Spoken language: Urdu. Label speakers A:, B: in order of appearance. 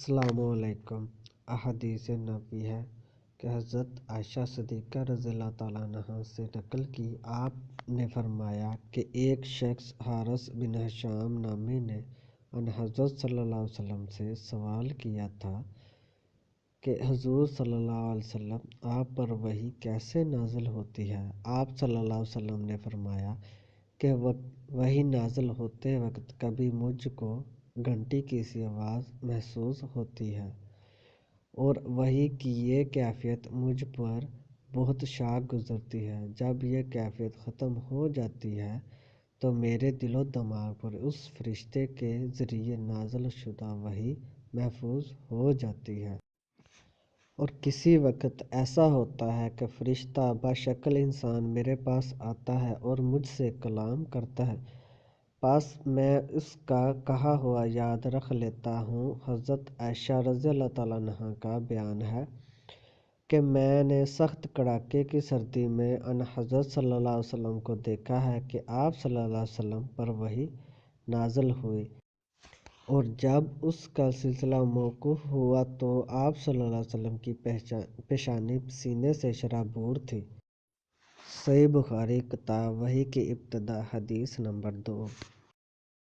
A: السلام علیکم۔ احادیث نبوی ہے کہ حضرت عائشہ صدیقہ رضی اللہ تعالیٰ عنہا سے نقل کی، آپ نے فرمایا کہ ایک شخص حارث بن ہشام نامی نے ان حضرت صلی اللہ علیہ وسلم سے سوال کیا تھا کہ حضور صلی اللہ علیہ وسلم آپ پر وحی کیسے نازل ہوتی ہے؟ آپ صلی اللہ علیہ وسلم نے فرمایا کہ وحی نازل ہوتے وقت کبھی مجھ کو گھنٹی کی سی آواز محسوس ہوتی ہے اور وحی کی یہ کیفیت مجھ پر بہت شاق گزرتی ہے۔ جب یہ کیفیت ختم ہو جاتی ہے تو میرے دل و دماغ پر اس فرشتے کے ذریعے نازل شدہ وحی محفوظ ہو جاتی ہے۔ اور کسی وقت ایسا ہوتا ہے کہ فرشتہ بشکل انسان میرے پاس آتا ہے اور مجھ سے کلام کرتا ہے، بس میں اس کا کہا ہوا یاد رکھ لیتا ہوں۔ حضرت عائشہ رضی اللہ تعالیٰ عنہا کا بیان ہے کہ میں نے سخت کڑاکے کی سردی میں ان حضرت صلی اللہ علیہ وسلم کو دیکھا ہے کہ آپ صلی اللہ علیہ وسلم پر وحی نازل ہوئی، اور جب اس کا سلسلہ موقوف ہوا تو آپ صلی اللہ علیہ وسلم کی پیشانی سینے سے شرابور تھی۔ صحیح بخاری کتاب وحی کی ابتدا، حدیث نمبر 2۔